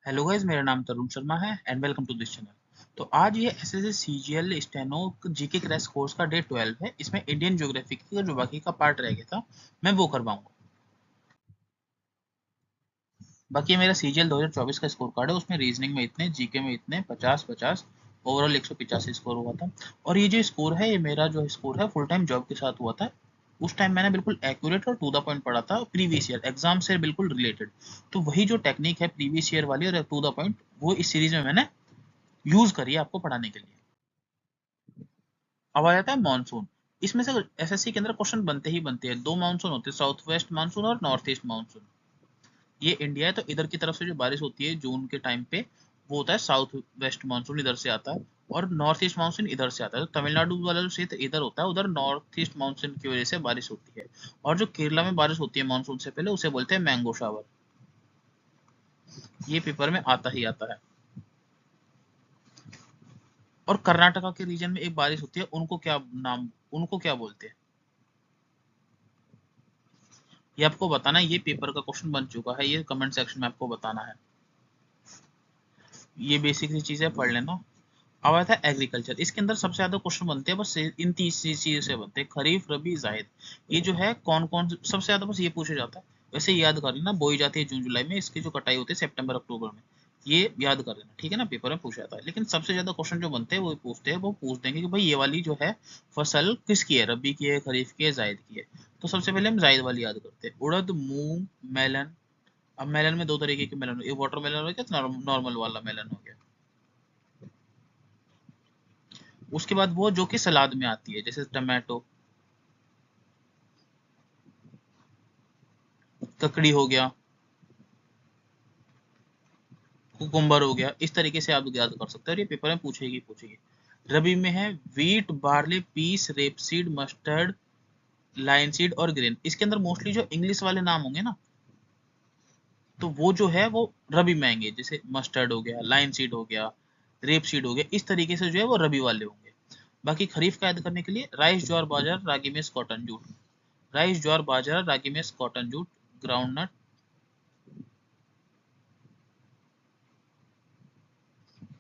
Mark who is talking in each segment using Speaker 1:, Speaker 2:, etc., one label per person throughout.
Speaker 1: Hello guys, मेरा नाम तरुण शर्मा है and welcome to this channel. तो आज ये SSC CGL steno GK crash course का डे 12 है। इसमें इंडियन ज्योग्राफी का जो बाकी का पार्ट रह गया था मैं वो करवाऊंगा। बाकी ये मेरा सीजीएल 2024 का स्कोर कार्ड है। उसमें रीजनिंग में इतने, जीके में इतने, 50-50, ओवरऑल 185 स्कोर हुआ था। और ये जो स्कोर है, ये मेरा जो स्कोर है फुल टाइम जॉब के साथ हुआ था। उस टाइम मैंने बिल्कुल एक्यूरेट और टू द पॉइंट पढ़ा था, प्रीवियस ईयर एग्जाम से बिल्कुल रिलेटेड। तो वही जो टेक्निक है प्रीवियस ईयर वाली और टू द पॉइंट, वो इस सीरीज में मैंने यूज करिए आपको पढ़ाने के लिए। अब आ जाता है मानसून। इसमें से एसएससी के अंदर क्वेश्चन बनते ही बनते हैं। दो मानसून होते हैं, साउथ वेस्ट मानसून और नॉर्थ ईस्ट मानसून। ये इंडिया है तो इधर की तरफ से जो बारिश होती है जून के टाइम पे, वो होता है साउथ वेस्ट मानसून, इधर से आता है। और नॉर्थ ईस्ट मानसून इधर से आता है। तो तमिलनाडु वाला जो क्षेत्र इधर होता है, उधर नॉर्थ ईस्ट मानसून की वजह से बारिश होती है। और जो केरला में बारिश होती है मानसून से पहले, उसे बोलते हैं मैंगो शावर। ये पेपर में आता ही आता है। और कर्नाटका के रीजन में एक बारिश होती है, उनको क्या बोलते हैं, ये आपको बताना है। ये पेपर का क्वेश्चन बन चुका है, ये कमेंट सेक्शन में आपको बताना है। ये बेसिक सी चीजें पढ़ लेना। अब आता है एग्रीकल्चर। इसके अंदर सबसे ज्यादा क्वेश्चन बनते हैं, बस इन तीस चीजों से बनते हैं, खरीफ, रबी, जायद। ये जो है कौन कौन सबसे ज्यादा बस ये पूछा जाता है। वैसे याद कर लेना, बोई जाती है जून जुलाई में, इसकी जो कटाई होती है सितंबर अक्टूबर में। ये याद कर लेना, ठीक है ना, पेपर में पूछा जाता है। लेकिन सबसे ज्यादा क्वेश्चन जो बनते हैं वो पूछ देंगे कि भाई ये वाली जो है फसल किसकी है, रबी की है, खरीफ की है, जायद की है। तो सबसे पहले हम जायद वाली याद करते हैं, उड़द, मूंग, मेलन। अब मेलन में दो तरीके के मेलन, एक वाटर मेलन हो गया, नॉर्मल वाला मेलन हो गया। उसके बाद वो जो कि सलाद में आती है, जैसे टमाटो, ककड़ी हो गया, कुकुम्बर हो गया। इस तरीके से आप याद कर सकते हैं और ये पेपर में पूछेगी पूछेगी। रबी में है wheat, barley, peas, rapeseed, mustard, linseed और ग्रेन। इसके अंदर मोस्टली जो इंग्लिश वाले नाम होंगे ना, तो वो जो है वो रबी में आएंगे। जैसे मस्टर्ड हो गया, लाइन सीड हो गया, रेप सीड हो गया। इस तरीके से जो है वो रबी वाले होंगे। बाकी खरीफ का याद करने के लिए rice, jowar, bajra, ragi, maize, cotton, jute. Rice, jowar, bajra, ragi, maize, cotton, jute, groundnut,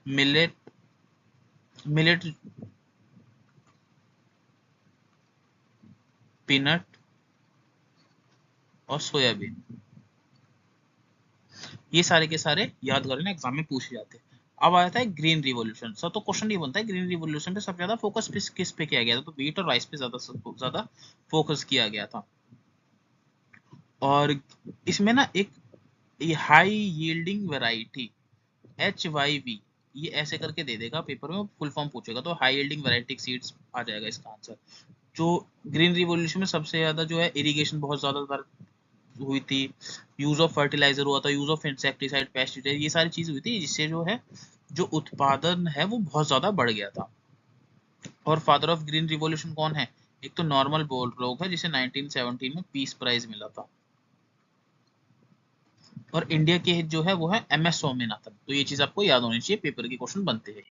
Speaker 1: millet, millet, peanut और सोयाबीन। ये सारे के सारे याद कर लेना, एग्जाम में पूछे जाते हैं। अब आ जाता है ग्रीन रिवॉल्यूशन। सब तो क्वेश्चन ये बनता है, ग्रीन रिवॉल्यूशन पे सबसे ज्यादा फोकस किस पे किया गया था, तो व्हीट और राइस पे ज्यादा फोकस किया गया था। और इसमें ना एक ये हाई यील्डिंग वैरायटी, HYV, ये ऐसे करके दे देगा पेपर में, फुल फॉर्म पूछेगा तो हाई यील्डिंग वैरायटी सीड्स आ जाएगा इसका आंसर। जो ग्रीन रिवॉल्यूशन में सबसे ज्यादा जो है इरिगेशन बहुत ज्यादा हुई थी, यूज ऑफ फर्टिलाइजर हुआ था, यूज ऑफ इंसेक्टिसाइड, पेस्टिसाइड, ये सारी चीज हुई थी, जिससे जो है जो उत्पादन है वो बहुत ज्यादा बढ़ गया था। और फादर ऑफ ग्रीन रिवॉल्यूशन कौन है? एक तो नॉर्मल बोरलॉग है, जिसे 1917 में पीस प्राइज मिला था। और इंडिया के जो है वो है MS स्वामीनाथन। तो ये चीज आपको याद होनी चाहिए, पेपर के क्वेश्चन बनते हैं।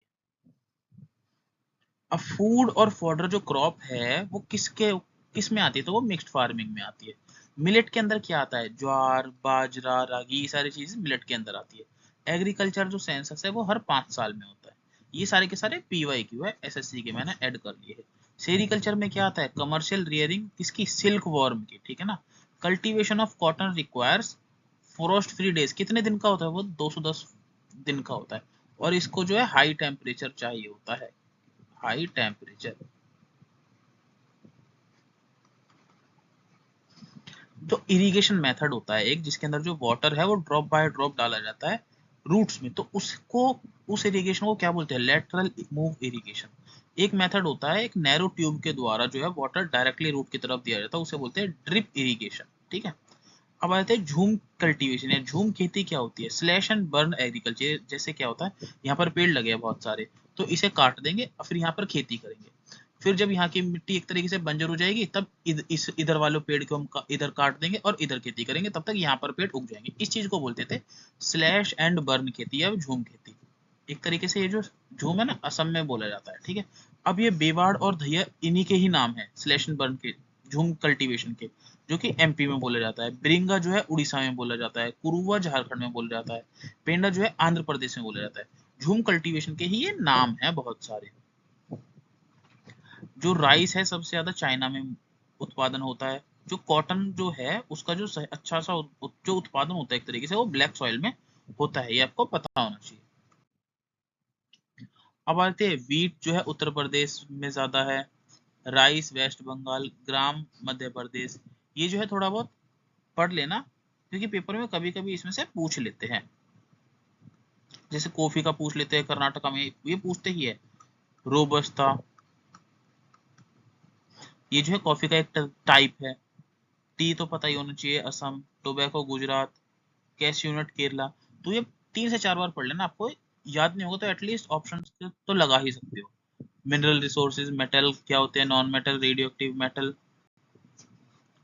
Speaker 1: अब फूड और फॉडर जो क्रॉप है वो किस में आती है, तो वो मिक्स्ड फार्मिंग में आती है। मिलेट के अंदर क्या आता है? ज्वार, बाजरा, रागी, ये सारी चीजें मिलेट के अंदर आती है। एग्रीकल्चर जो सेंसस है वो हर 5 साल में होता है। ये सारे के सारे PYQ है, SSC के मैंने ऐड कर लिए है। सेरिकल्चर में क्या आता है? कमर्शियल रियरिंग किसकी? सिल्क वॉर्म की, ठीक है ना। Cultivation of cotton requires frost free days. कितने दिन का होता है वो? 210 दिन का होता है। और इसको जो है हाई टेम्परेचर चाहिए होता है, हाई टेम्परेचर। जो इरिगेशन मेथड होता है एक, जिसके अंदर जो वाटर है वो ड्रॉप बाय ड्रॉप डाला जाता है रूट्स में, तो उसको, उस इरिगेशन को क्या बोलते हैं? Lateral move irrigation. एक मेथड होता है, एक नैरो ट्यूब के द्वारा जो है वाटर डायरेक्टली रूट की तरफ दिया जाता है, उसे बोलते हैं ड्रिप इरिगेशन, ठीक है। अब आते हैं झूम कल्टीवेशन या झूम खेती। क्या होती है? Slash and burn agriculture. जैसे क्या होता है, यहाँ पर पेड़ लगे हैं बहुत सारे, तो इसे काट देंगे और फिर यहाँ पर खेती करेंगे। फिर जब यहाँ की मिट्टी एक तरीके से बंजर हो जाएगी, तब इधर वाले पेड़ को हम इधर काट देंगे और इधर खेती करेंगे, तब तक यहाँ पर पेड़ उग जाएंगे। इस चीज को बोलते थे स्लैश एंड बर्न खेती या झूम खेती। एक तरीके से ये जो झूम है ना, असम में बोला जाता है, ठीक है। अब ये बेवाड़ और धैया इन्हीं के ही नाम है, स्लैश एंड बर्न के, झूम कल्टीवेशन के। जो कि एमपी में बोला जाता है। ब्रिंगा जो है उड़ीसा में बोला जाता है। कुरुवा झारखंड में बोला जाता है। पेंडा जो है आंध्र प्रदेश में बोला जाता है। झूम कल्टीवेशन के ही ये नाम है बहुत सारे। जो राइस है सबसे ज्यादा चाइना में उत्पादन होता है। जो कॉटन जो है उसका जो अच्छा सा जो उत्पादन होता है एक तरीके से वो ब्लैक सॉइल में होता है, ये आपको पता होना चाहिए। अब आते हैं वीट जो है उत्तर प्रदेश में ज्यादा है। राइस वेस्ट बंगाल, ग्राम मध्य प्रदेश। ये जो है थोड़ा बहुत पढ़ लेना क्योंकि पेपर में कभी कभी इसमें से पूछ लेते हैं। जैसे कॉफी का पूछ लेते हैं, कर्नाटका में ये पूछते ही है। रोबस्टा, ये जो है कॉफी का एक टाइप है। टी तो पता ही होना चाहिए, Assam. Tobacco Gujarat. Cashew nut Kerala. तो ये 3 से 4 बार पढ़ लेना, आपको याद नहीं होगा तो एटलीस्ट ऑप्शन तो लगा ही सकते हो। मिनरल रिसोर्सेज, मेटल क्या होते हैं, non metal, radio active, metal,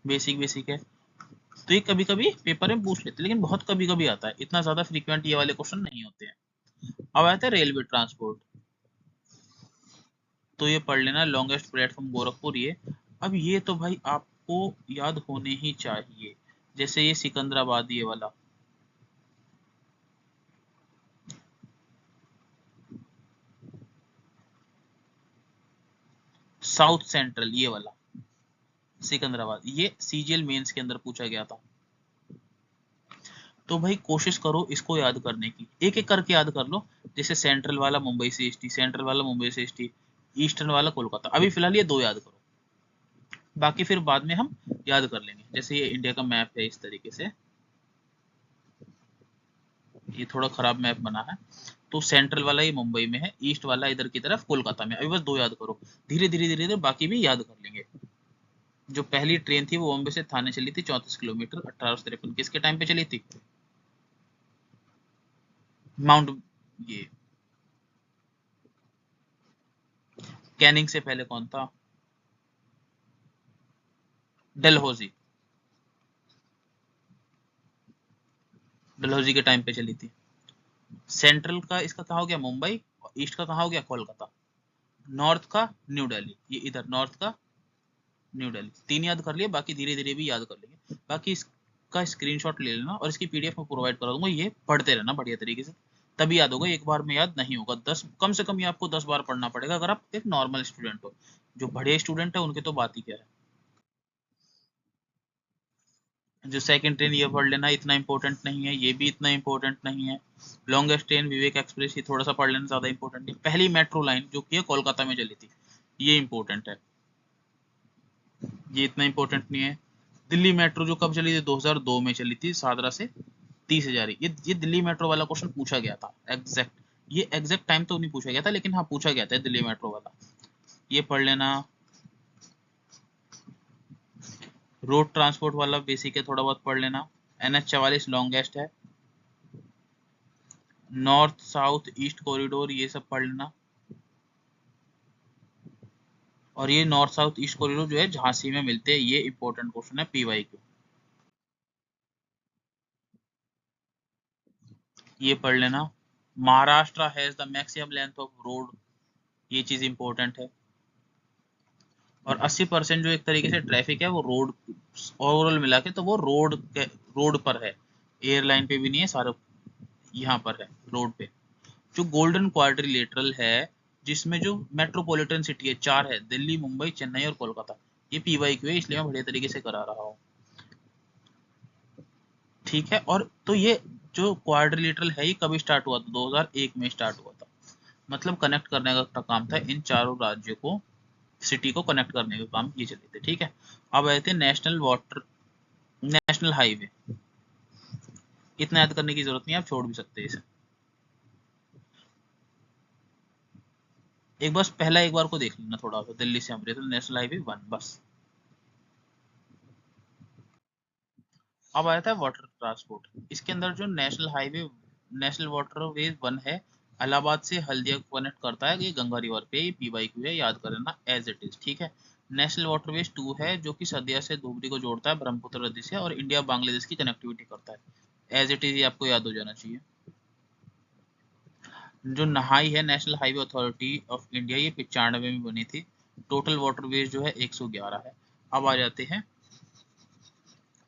Speaker 1: basic basic है। तो ये कभी कभी पेपर में पूछ लेते हैं लेकिन बहुत कभी कभी आता है, इतना ज्यादा फ्रीक्वेंट ये वाले क्वेश्चन नहीं होते हैं। अब आता है रेलवे ट्रांसपोर्ट, तो ये पढ़ लेना। लॉन्गेस्ट प्लेटफॉर्म गोरखपुर ये। अब ये तो भाई आपको याद होने ही चाहिए। जैसे ये सिकंदराबाद ये वाला, साउथ सेंट्रल ये वाला सिकंदराबाद, ये सीजीएल मेंस के अंदर पूछा गया था। तो भाई कोशिश करो इसको याद करने की, एक एक करके याद कर लो। जैसे सेंट्रल वाला मुंबई से ईस्ट, सेंट्रल वाला मुंबई से ईस्ट, ईस्टर्न वाला कोलकाता। अभी फिलहाल ये 2 याद करो, बाकी फिर बाद में हम याद कर लेंगे। जैसे ये इंडिया का मैप है इस तरीके से, ये थोड़ा खराब मैप बना है। तो सेंट्रल वाला ये मुंबई में है, ईस्ट वाला इधर की तरफ कोलकाता में। अभी बस 2 याद करो, धीरे धीरे धीरे धीरे बाकी भी याद कर लेंगे। जो पहली ट्रेन थी वो बॉम्बे से थाने चली थी, 34 किलोमीटर, 1853। किसके टाइम पे चली थी? माउंट, ये कैनिंग से पहले कौन था? डलहौजी, डलहौजी के टाइम पे चली थी। सेंट्रल का इसका कहा हो गया मुंबई, और ईस्ट का कहा हो गया कोलकाता। नॉर्थ का न्यू दिल्ली, ये इधर नॉर्थ का न्यू दिल्ली। 3 याद कर लिए, बाकी धीरे धीरे भी याद कर लेंगे। बाकी इसका स्क्रीनशॉट ले लेना और इसकी पीडीएफ में प्रोवाइड करा दूंगा, ये पढ़ते रहना बढ़िया तरीके से, तभी याद होगा। एक बार में याद नहीं होगा, 10 कम से कम ये आपको 10 बार पढ़ना पड़ेगा अगर आप एक नॉर्मल स्टूडेंट हो। जो बढ़िया स्टूडेंट है उनके तो बात ही क्या है। जो सेकंड ट्रेन ये पढ़ लेना, इतना इंपॉर्टेंट नहीं है। ये भी इतना इंपॉर्टेंट नहीं है। लॉन्गेस्ट ट्रेन विवेक एक्सप्रेस, ये थोड़ा सा पढ़ लेना, ज्यादा इंपॉर्टेंट नहीं। पहली मेट्रो लाइन जो कि है कोलकाता में चली थी, ये इंपॉर्टेंट है। ये इतना इंपॉर्टेंट नहीं है। दिल्ली मेट्रो जो कब चली थी? 2002 में चली थी, सादरा से 30,000। ये दिल्ली मेट्रो वाला क्वेश्चन पूछा गया था एग्जैक्ट। ये एग्जैक्ट टाइम तो नहीं पूछा गया था लेकिन हाँ पूछा गया था दिल्ली मेट्रो वाला, ये पढ़ लेना। रोड ट्रांसपोर्ट वाला बेसिक है, थोड़ा बहुत पढ़ लेना। NH 44 लॉन्गेस्ट है। नॉर्थ साउथ ईस्ट कॉरिडोर ये सब पढ़ लेना। और ये नॉर्थ साउथ ईस्ट कॉरिडोर जो है झांसी में मिलते हैं, ये इंपॉर्टेंट क्वेश्चन है PYQ, ये पढ़ लेना। Maharashtra has the maximum length of road, ये चीज इंपॉर्टेंट है। और 80% जो एक तरीके से ट्रैफिक है वो रोड, ओवरऑल मिला के तो वो रोड पर है, एयरलाइन पे भी नहीं है, सारा यहाँ पर है रोड पे। जो गोल्डन क्वाड्रिलेटरल है, जिसमें जो मेट्रोपॉलिटन सिटी है 4 है, दिल्ली, मुंबई, चेन्नई और कोलकाता। ये PYQ है, इसलिए मैं बढ़िया तरीके से करा रहा हूँ। ठीक है, और तो ये जो क्वाड्रिलेटरल है ये कब स्टार्ट हुआ था? 2001 में स्टार्ट हुआ था। मतलब कनेक्ट करने का काम था इन चारों राज्यों को, सिटी को कनेक्ट करने का काम ये चले थे। ठीक है, अब आए थे नेशनल हाईवे। इतना याद करने की जरूरत नहीं है, आप छोड़ भी सकते हैं इसे। एक बस पहला एक बार को देख लेना थोड़ा सा, दिल्ली से अमृतसर नेशनल हाईवे 1 बस। अब आया था वाटर ट्रांसपोर्ट, इसके अंदर जो नेशनल वाटरवेज 1 है, इलाहाबाद से हल्दिया कनेक्ट करता है, ये गंगा रिवर पे, ये PYQ है, याद कर लेना एज इट इज। ठीक है, नेशनल वाटरवेज 2 है जो कि सदिया से धुबरी को जोड़ता है ब्रह्मपुत्र नदी से, और इंडिया बांग्लादेश की कनेक्टिविटी करता है। एज इट इज आपको याद हो जाना चाहिए। जो नहाई है, national highway authority of India, ये 95 में बनी थी। टोटल वाटरवेज जो है 111 है। अब आ जाते हैं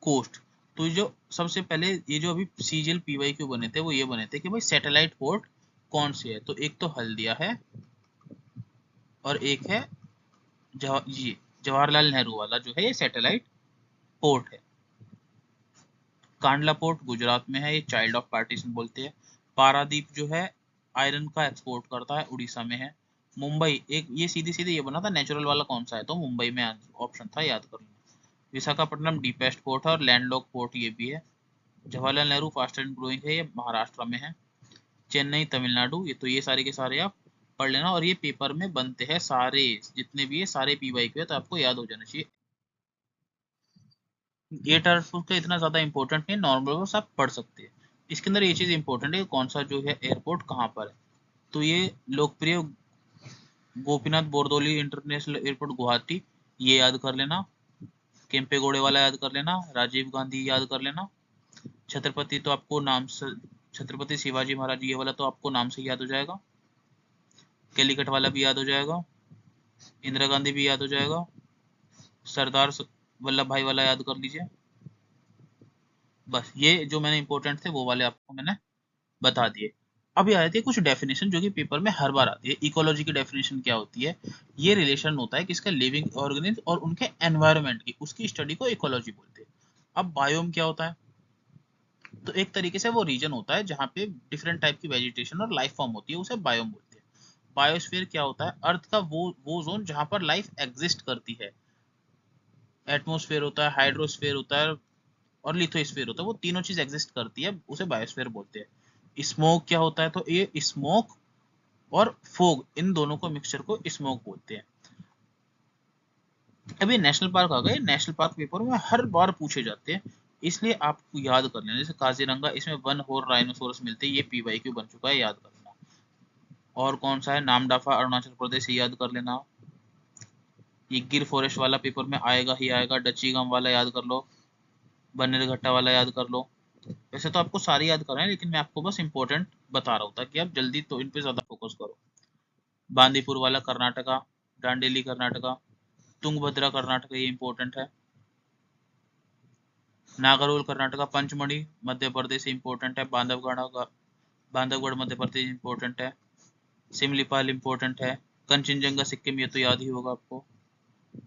Speaker 1: कोस्ट। तो ये जो सबसे पहले ये जो अभी सीजीएल पीवाईक्यू बने थे वो ये बने थे कि भाई सैटेलाइट पोर्ट कौन से है, तो एक तो हल्दिया है और एक है ये जवाहरलाल नेहरू वाला जो है ये सैटेलाइट पोर्ट है। कांडला पोर्ट गुजरात में है, ये चाइल्ड ऑफ पार्टीशन बोलते हैं। पारादीप जो है आयरन का एक्सपोर्ट करता है, उड़ीसा में है। मुंबई एक ये सीधे सीधे ये बना था नेचुरल वाला कौन सा है, तो मुंबई में ऑप्शन था, याद कर लेना। विशाखापट्टनम डीपेस्ट पोर्ट है और लैंडलॉक पोर्ट ये भी है। Jawaharlal Nehru fast and growing है, ये महाराष्ट्र में है। चेन्नई तमिलनाडु, ये तो ये सारे के सारे आप पढ़ लेना, और ये पेपर में बनते हैं सारे, जितने भी है सारे पीवाईक्यू है, तो आपको याद हो जाना चाहिए। ये टर्फ का इतना ज्यादा इंपॉर्टेंट नहीं, नॉर्मल बस आप पढ़ सकते हैं। इसके अंदर ये चीज इंपॉर्टेंट है कौन सा जो है एयरपोर्ट कहाँ पर है, तो ये लोकप्रिय गोपीनाथ बोरदोली इंटरनेशनल एयरपोर्ट गुवाहाटी, ये याद कर लेना। केम्पेगौड़े वाला याद कर लेना, राजीव गांधी याद कर लेना। छत्रपति तो आपको नाम से, छत्रपति शिवाजी महाराज ये वाला तो आपको नाम से याद हो जाएगा। कैलीकट वाला भी याद हो जाएगा, इंदिरा गांधी भी याद हो जाएगा, सरदार वल्लभ भाई वाला याद कर लीजिए। बस ये जो मैंने इंपॉर्टेंट थे वो वाले आपको मैंने बता दिए। अभी आ जाती है कुछ डेफिनेशन जो कि पेपर में हर बार आती है। इकोलॉजी की डेफिनेशन क्या होती है, ये रिलेशन होता है किसका, लिविंग ऑर्गेनिज्म और उनके एनवायरनमेंट की, उसकी स्टडी को इकोलॉजी बोलते हैं। अब बायोम क्या होता है, तो एक तरीके से वो रीजन होता है जहाँ पे डिफरेंट टाइप की वेजिटेशन और लाइफ फॉर्म होती है, उसे बायोम बोलते हैं। बायोस्फीयर क्या होता है, अर्थ का वो जोन जहाँ पर लाइफ एग्जिस्ट करती है। एटमोस्फेयर होता है, हाइड्रोस्फेयर होता है और लिथोस्फेयर होता है, वो तीनों चीज एग्जिस्ट करती है, उसे बायोस्फीयर बोलते हैं। स्मोक क्या होता है, तो ये स्मोक और फोग, इन दोनों को मिक्सचर को स्मोक बोलते हैं। अभी नेशनल पार्क आ गए, नेशनल पार्क पेपर में हर बार पूछे जाते हैं, इसलिए आपको याद कर लेना। जैसे काजीरंगा, इसमें 1 हॉर्न राइनोसोरस मिलते हैं, ये पीवाईक्यू बन चुका है, याद कर लेना। और कौन सा है, नामदाफा अरुणाचल प्रदेश, ये याद कर लेना। ये गिर फॉरेस्ट वाला पेपर में आएगा ही आएगा। डचीगम वाला याद कर लो, बन्नेरघट्टा वाला याद कर लो। वैसे तो आपको सारे याद कर रहे हैं, लेकिन मैं आपको बस इंपॉर्टेंट बता रहा हूँ ताकि आप जल्दी तो इन पे ज्यादा फोकस करो। बांदीपुर वाला कर्नाटका, डांडेली कर्नाटका, तुंगभद्रा कर्नाटका, ये इंपॉर्टेंट है। नागरहोल कर्नाटका, पंचमढ़ी मध्य प्रदेश इंपॉर्टेंट है। बांधवगढ़ मध्य प्रदेश इंपॉर्टेंट है। सिमलीपाल इंपॉर्टेंट है। कंचनजंगा सिक्किम, ये तो याद ही होगा आपको।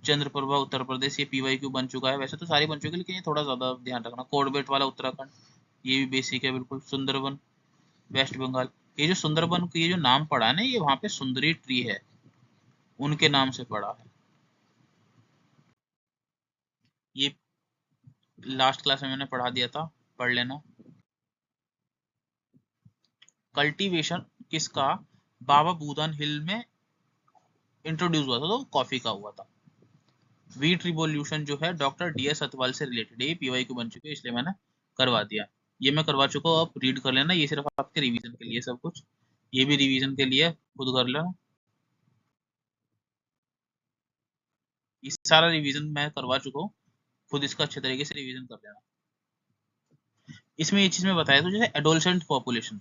Speaker 1: चंद्रप्रभा उत्तर प्रदेश, ये पीवाईक्यू बन चुका है, वैसे तो सारी बन चुकी है लेकिन ये थोड़ा ज्यादा ध्यान रखना। कोडबेट वाला उत्तराखंड, ये भी बेसिक है बिल्कुल। सुंदरबन वेस्ट बंगाल, ये जो सुंदरबन ये जो नाम पड़ा है ना, ये वहां पे सुंदरी ट्री है, उनके नाम से पड़ा है। ये लास्ट क्लास में मैंने पढ़ा दिया था, पढ़ लेना। कल्टीवेशन किसका, बाबा बूदन हिल में इंट्रोड्यूस हुआ था, तो कॉफी का हुआ था। व्हीट रिवॉल्यूशन जो है डॉक्टर डीएस अतवाल से रिलेटेड है, पीवाई को बन चुके हैं, इसलिए मैंने करवा दिया। ये मैं करवा चुका हूँ, आप रीड कर लेना, ये सिर्फ आपके रिवीजन के लिए सब कुछ, ये भी रिवीजन के लिए खुद कर लेना। ये सारा रिवीजन मैं करवा चुका हूँ, खुद इसका अच्छे तरीके से रिवीजन कर लेना। इसमें ये चीज मैं बताया था, जैसे एडोलसेंट पॉपुलेशन,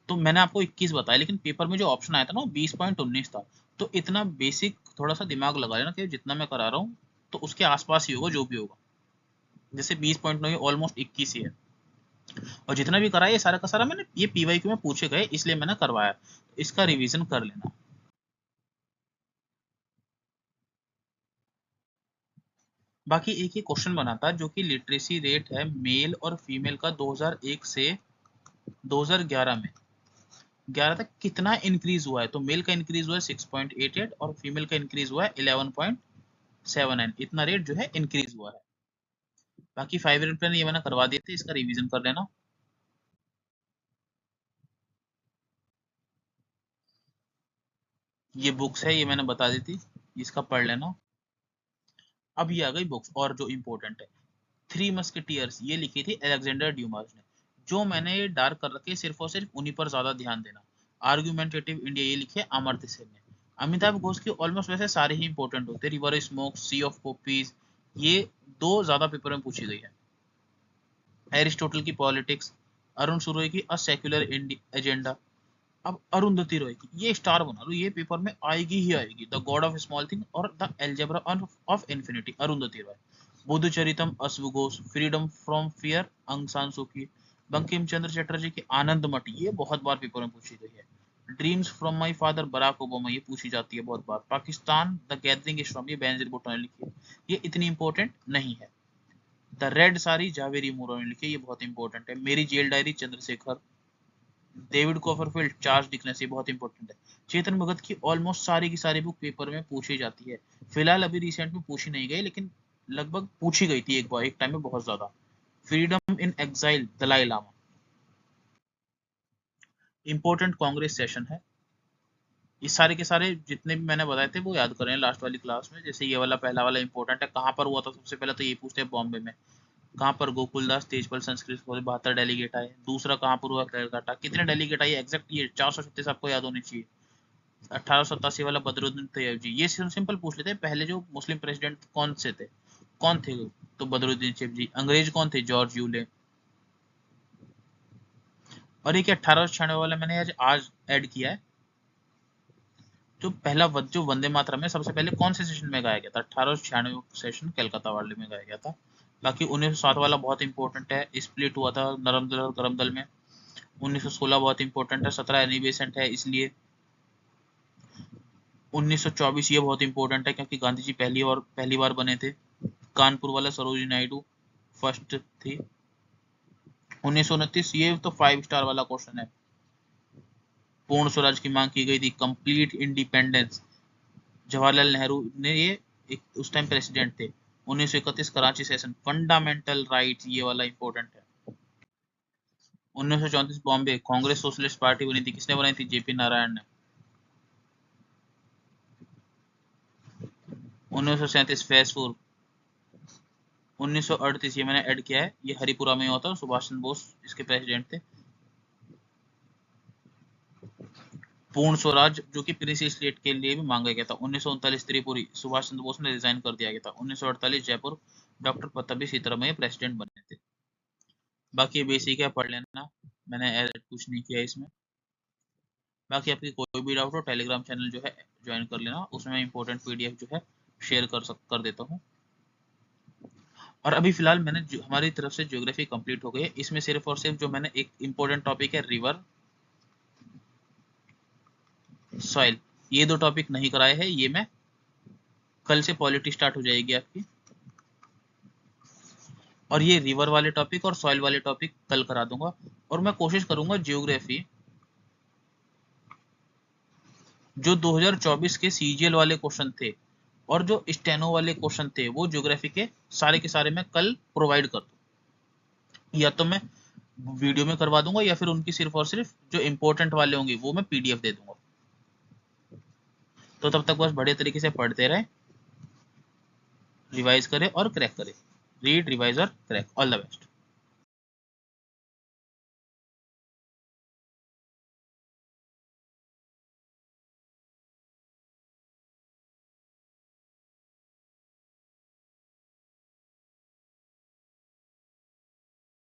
Speaker 1: तो मैंने आपको 21 बताया, लेकिन पेपर में जो ऑप्शन आया था ना 20.19 था। तो इतना बेसिक थोड़ा सा दिमाग लगा लेना कि जितना मैं करा रहा हूँ तो उसके आसपास ही होगा जो भी होगा। जैसे 20.9 ऑलमोस्ट 21 ही है, और जितना भी करा है ये सारा का सारा मैंने ये पीवाईक्यू में पूछे गए, इसलिए मैंने करवाया। इसका रिवीजन कर लेना। बाकी एक ही क्वेश्चन बना था जो कि लिटरेसी रेट है मेल और फीमेल का 2001 से 2011 में 11 तक कितना इंक्रीज हुआ है, तो मेल का इंक्रीज हुआ है 6.88 और फीमेल का इंक्रीज हुआ है 11.79, इतना रेट जो है इंक्रीज हुआ है। बाकी 5 ईयर प्लान ये मैंने करवा दिए थे, इसका रिवीजन कर लेना। ये बुक्स है, ये मैंने बता दी थी, इसका पढ़ लेना। अब ये आ गई बुक्स और जो इम्पोर्टेंट है, थ्री मस्केटियर्स ये लिखी थी अलेक्जेंडर ड्यूमास ने। जो मैंने ये डार्क कर रखे सिर्फ और सिर्फ उन्हीं पर ज्यादा ध्यान देना। आर्गुमेंटेटिव इंडिया ये लिखे अमर्त्य सेन ने। अमिताभ घोष के ऑलमोस्ट वैसे सारे ही इंपॉर्टेंट होते, River Smoke, Sea of Poppies, ये दो ज्यादा पेपर में पूछी गई है। एरिस्टोटल की पॉलिटिक्स, अरुण सुरोई की अ सेक्युलर एजेंडा। अब अरुंधति रॉय की ये स्टार बना लो, ये पेपर में आएगी ही आएगी, the God of small thing और the algebra of infinity, Arundhati Roy. Buddhacharitam अश्व घोष, फ्रीडम फ्रॉम फियर अंग सान सू की, बंकिम चंद्र चटर्जी की आनंद मठ, ये बहुत बार पेपर में पूछी गई है। Dreams from my father Barack Obama, ये पूछी जाती है बहुत बार। Pakistan the gathering is from, ये बेनजीर भुट्टो ने लिखी है, ये इतनी इंपॉर्टेंट नहीं है। द रेड सारी जावेरी मूरो ने लिखी है, ये बहुत इंपॉर्टेंट है। मेरी jail diary Chandrashekhar, David Copperfield Charles Dickens, ये बहुत इंपॉर्टेंट है। चेतन भगत की ऑलमोस्ट सारी की सारी बुक पेपर में पूछी जाती है। फिलहाल अभी रिसेंट में पूछी नहीं गई, लेकिन लगभग पूछी गई थी एक बार, एक टाइम में बहुत ज्यादा। Freedom in Exile Dalai Lama, important Congress session है। ये सारे के सारे जितने भी मैंने बताए थे वो याद करें लास्ट वाली क्लास में। जैसे ये वाला पहला वाला इंपॉर्टेंट है, कहाँ पर हुआ था सबसे पहले तो ये पूछते हैं बॉम्बे में। कहाँ पर गोकुलदास तेजपाल संस्कृत 72 डेलीगेट आए। दूसरा कहाँ पर हुआ कलकत्ता, कितने डेलीगेट आए एग्जैक्ट, ये 436 आपको याद होनी चाहिए। 1887 वाला बदरुद्दीन तैयबजी, ये सिंपल पूछ लेते हैं, पहले जो मुस्लिम प्रेसिडेंट कौन से थे, कौन थे, तो बदरुद्दीन तैयबजी। अंग्रेज कौन थे, जॉर्ज यूले। और एक 1896 वाला मैंने आज ऐड किया है, जो पहला जो वंदे मातरम है सबसे पहले कौन से सेशन में गाया गया था, 1896 सेशन कलकत्ता वाले में गाया गया था। बाकी 1907 वाला बहुत इंपॉर्टेंट है, स्प्लिट हुआ था नरम दल और गरम दल में। 1916 बहुत इंपॉर्टेंट है, 17 एनिबेसेंट है इसलिए। 1924 ये बहुत इंपॉर्टेंट है क्योंकि गांधी जी पहली बार बने थे। कानपुर वाला सरोजिनी नायडू फर्स्ट थी। 1929 ये तो 5 स्टार वाला क्वेश्चन है। पूर्ण स्वराज की मांग की गई थी, कंप्लीट इंडिपेंडेंस। जवाहरलाल नेहरू ने ये उस टाइम प्रेसिडेंट थे। 1931 कराची सेशन, फंडामेंटल राइट्स, ये वाला इंपॉर्टेंट है। 1934 बॉम्बे कांग्रेस सोशलिस्ट पार्टी बनी थी, किसने बनाई थी, जेपी नारायण ने। 1937 फैसपुर। 1938 ये मैंने ऐड किया है, ये हरिपुरा में होता, सुभाष चंद्र बोस इसके प्रेसिडेंट थे। पूर्ण स्वराज जो कि प्रिंस स्टेट के लिए भी मांगा गया था। 1939 त्रिपुरी, सुभाष चंद्र बोस ने रिजाइन कर दिया गया था। 1948 जयपुर, डॉक्टर पट्टभी सीतारामैया प्रेसिडेंट बने थे। बाकी बेसिक है, पढ़ लेना, मैंने ऐड कुछ नहीं किया इसमें। बाकी आपकी कोई भी डाउट हो टेलीग्राम चैनल जो है ज्वाइन कर लेना, उसमें इंपॉर्टेंट पीडीएफ जो है शेयर कर देता हूँ। और अभी फिलहाल मैंने हमारी तरफ से ज्योग्राफी कंप्लीट हो गई है। इसमें सिर्फ और सिर्फ जो मैंने एक इंपॉर्टेंट टॉपिक है रिवर, सॉइल, ये दो टॉपिक नहीं कराए हैं। ये मैं कल से पॉलिटी स्टार्ट हो जाएगी आपकी, और ये रिवर वाले टॉपिक और सॉइल वाले टॉपिक कल करा दूंगा। और मैं कोशिश करूंगा ज्योग्राफी जो 2024 के सीजीएल वाले क्वेश्चन थे और जो स्टेनो वाले क्वेश्चन थे वो ज्योग्राफी के सारे मैं कल प्रोवाइड कर दूं, या तो मैं वीडियो में करवा दूंगा या फिर उनकी सिर्फ और सिर्फ जो इंपॉर्टेंट वाले होंगे वो मैं पीडीएफ दे दूंगा। तो तब तक बस बढ़िया तरीके से पढ़ते रहे, रिवाइज करें और क्रैक करें। रीड, रिवाइज और क्रैक। All the best.